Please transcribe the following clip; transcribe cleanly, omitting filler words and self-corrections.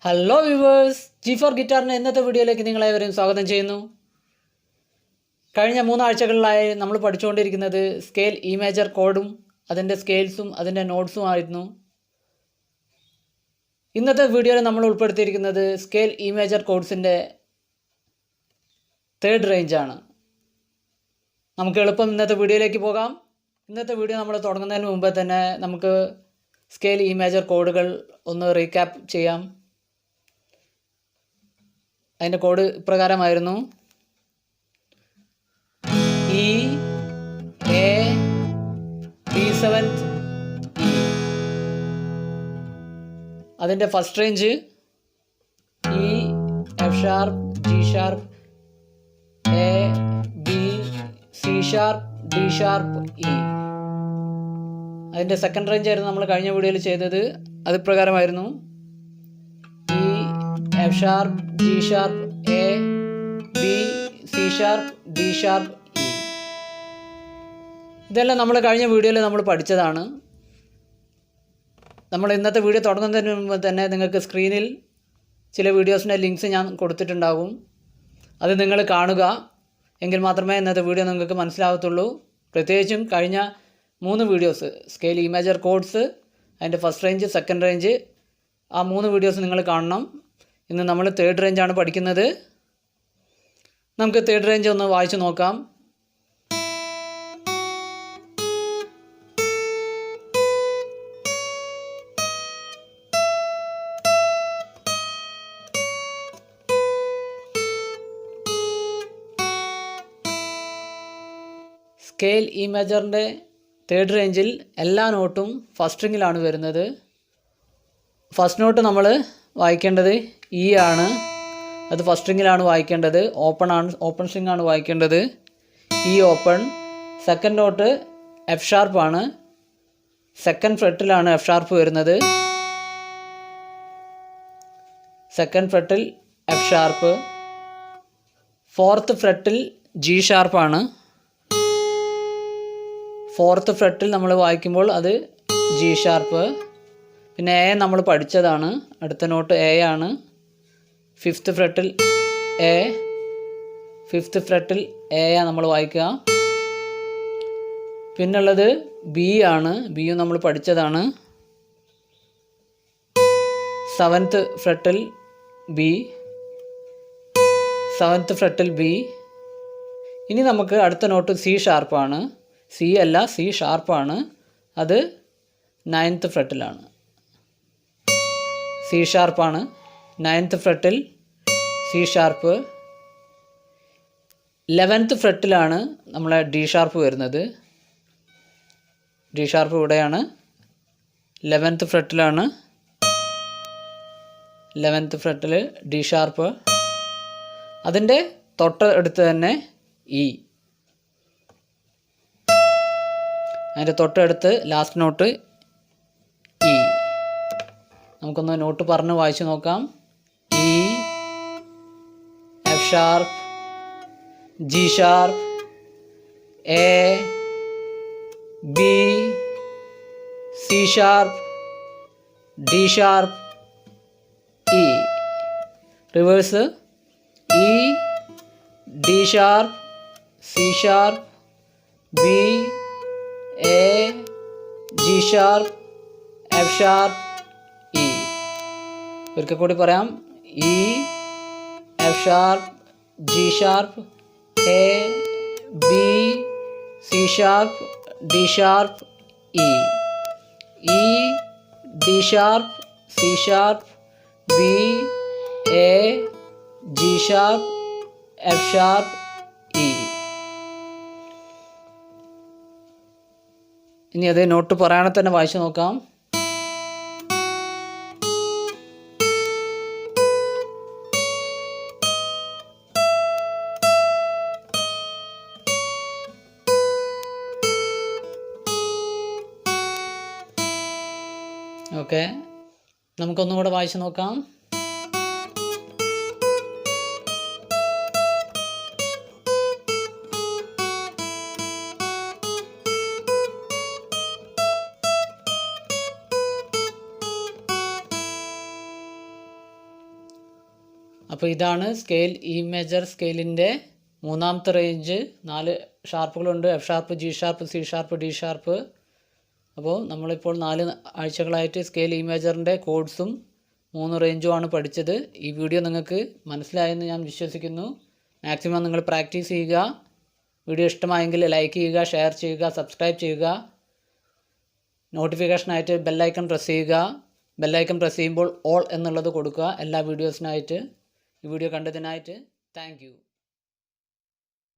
Hello viewers, G four ഗിറ്റാറിൻ്റെ ഇന്നത്തെ വീഡിയോയിലേക്ക് നിങ്ങളേവരെയും സ്വാഗതം ചെയ്യുന്നു. കഴിഞ്ഞ 3 ആഴ്ചകളിലായി നമ്മൾ പഠിച്ചുകൊണ്ടിരിക്കുന്നത് സ്കെയിൽ ഇ മേജർ കോഡും അതിൻ്റെ സ്കെയിൽസും അതിൻ്റെ നോട്ട്സും ആയിരുന്നു. ഇന്നത്തെ വീഡിയോയിൽ നമ്മൾ ഉൾപ്പെടുത്തിയിരിക്കുന്നത് സ്കെയിൽ ഇ മേജർ കോഡ്സിൻ്റെ 3rd റേഞ്ചാണ്. നമുക്ക് എളുപ്പം ഇന്നത്തെ വീഡിയോയിലേക്ക് പോകാം. ഇന്നത്തെ വീഡിയോ നമ്മൾ തുടങ്ങുന്നതിന് മുമ്പ് തന്നെ നമുക്ക് സ്കെയിൽ ഇ മേജർ കോഡുകൾ ഒന്ന് റീക്യാപ്പ് ചെയ്യാം. അതിൻ്റെ കോഡ് ഇപ്രകാരമായിരുന്നു: ഇ എ B7 ഇ. അതിൻ്റെ first range E F sharp G sharp A B C sharp D sharp E. അതിൻ്റെ സെക്കൻഡ് റേഞ്ച് ആയിരുന്നു നമ്മൾ കഴിഞ്ഞ വീഡിയോയിൽ ചെയ്തത്. അത് പ്രകാരമായിരുന്നു: E F sharp G sharp A B C sharp D sharp E. ഇതെല്ലാം നമ്മൾ കഴിഞ്ഞ വീഡിയോയിൽ നമ്മൾ പഠിച്ചതാണ്. നമ്മൾ ഇന്നത്തെ വീഡിയോ തുടങ്ങുന്നതിന് മുമ്പ് തന്നെ നിങ്ങൾക്ക് സ്ക്രീനിൽ ചില വീഡിയോസിൻ്റെ ലിങ്ക്സ് ഞാൻ കൊടുത്തിട്ടുണ്ടാകും. അത് നിങ്ങൾ കാണുക, എങ്കിൽ മാത്രമേ ഇന്നത്തെ വീഡിയോ നിങ്ങൾക്ക് മനസ്സിലാവത്തുള്ളൂ. പ്രത്യേകിച്ചും കഴിഞ്ഞ 3 videos, scale E major chords, അതിൻ്റെ ഫസ്റ്റ് റേഞ്ച്, സെക്കൻഡ് റേഞ്ച്, ആ 3 വീഡിയോസ് നിങ്ങൾ കാണണം. ഇന്ന് നമ്മൾ 3rd റേഞ്ചാണ് പഠിക്കുന്നത്. നമുക്ക് 3rd റേഞ്ച് ഒന്ന് വായിച്ചു നോക്കാം. സ്കെയിൽ ഇ മേജറിൻ്റെ 3rd റേഞ്ചിൽ എല്ലാ നോട്ടും ഫസ്റ്റ് സ്ട്രിങ്ങിലാണ് വരുന്നത്. ഫസ്റ്റ് നോട്ട് നമ്മൾ വായിക്കേണ്ടത് ഇ ആണ്. അത് ഫസ്റ്റ് സ്ട്രിങ്ങിലാണ് വായിക്കേണ്ടത്. ഓപ്പൺ സ്ട്രിങ് ആണ് വായിക്കേണ്ടത്. E open. Second note F ഷാർപ്പാണ്. സെക്കൻഡ് ഫ്രെറ്റിലാണ് എഫ് ഷാർപ്പ് വരുന്നത്. സെക്കൻഡ് ഫ്രെറ്റിൽ എഫ് ഷാർപ്പ്. ഫോർത്ത് ഫ്രെറ്റിൽ ജി ഷാർപ്പാണ്. ഫോർത്ത് ഫ്രെറ്റിൽ നമ്മൾ വായിക്കുമ്പോൾ അത് ജി ഷാർപ്പ്. പിന്നെ എ നമ്മൾ പഠിച്ചതാണ്. അടുത്ത നോട്ട് എ ആണ്. ഫിഫ്ത്ത് ഫ്രെറ്റിൽ എ. ഫിഫ്ത്ത് ഫ്രെറ്റിൽ എ നമ്മൾ വായിക്കുക. പിന്നുള്ളത് ബി ആണ്. ബിയും നമ്മൾ പഠിച്ചതാണ്. സെവൻത്ത് ഫ്രെറ്റിൽ ബി. സെവൻത്ത് ഫ്രെറ്റിൽ ബി. ഇനി നമുക്ക് അടുത്ത നോട്ട് സി ഷാർപ്പാണ്. സി അല്ല, സി ഷാർപ്പാണ്. അത് 9th ഫ്രെറ്റിലാണ്. സി ഷാർപ്പാണ്. 9th ഫ്രെറ്റിൽ സി ഷാർപ്പ്. 11th ഫ്രെറ്റിലാണ് നമ്മളെ ഡി ഷാർപ്പ് വരുന്നത്. ഡി ഷാർപ്പ് ഇവിടെയാണ്. 11th ഫ്രെറ്റിലാണ്. 11th ഫ്രെറ്റിൽ D sharp. അതിൻ്റെ തൊട്ടടുത്ത് തന്നെ ഇ. അതിൻ്റെ തൊട്ടടുത്ത് ലാസ്റ്റ് നോട്ട് ഇ. നമുക്കൊന്ന് നോട്ട് പറഞ്ഞ് വായിച്ചു നോക്കാം. E F sharp G sharp A B C sharp D sharp E. Reverse: E D sharp C sharp B A G sharp F sharp E. ഒരിക്കൽ കൂടി പറയാം: E F sharp G sharp A B C sharp D sharp E. E D sharp C sharp B A G sharp F sharp E. ഇനി അത് not പറയാതെ തന്നെ വായിച്ചു നോക്കാം. Okay, നമുക്കൊന്നും കൂടെ വായിച്ചു നോക്കാം. അപ്പോൾ ഇതാണ് സ്കെയിൽ ഇ മേജർ സ്കെയിലിൻ്റെ മൂന്നാമത്തെ റേഞ്ച്. 4 ഷാർപ്പുകളുണ്ട്, F sharp, G sharp, C sharp, D sharp. അപ്പോൾ നമ്മളിപ്പോൾ 4 ആഴ്ചകളായിട്ട് സ്കെയിൽ ഇ മേജറിൻ്റെ കോഡ്സും 3 റേഞ്ചുമാണ് പഠിച്ചത്. ഈ വീഡിയോ നിങ്ങൾക്ക് മനസ്സിലായെന്ന് ഞാൻ വിശ്വസിക്കുന്നു. മാക്സിമം നിങ്ങൾ പ്രാക്ടീസ് ചെയ്യുക. വീഡിയോ ഇഷ്ടമായെങ്കിൽ ലൈക്ക് ചെയ്യുക, ഷെയർ ചെയ്യുക, സബ്സ്ക്രൈബ് ചെയ്യുക. നോട്ടിഫിക്കേഷനായിട്ട് ബെല്ലൈക്കൺ പ്രസ് ചെയ്യുക. ബെല്ലൈക്കൺ പ്രസ് ചെയ്യുമ്പോൾ ഓൾ എന്നുള്ളത് കൊടുക്കുക എല്ലാ വീഡിയോസിനായിട്ട്. ഈ വീഡിയോ കണ്ടതിനായിട്ട് താങ്ക് യു.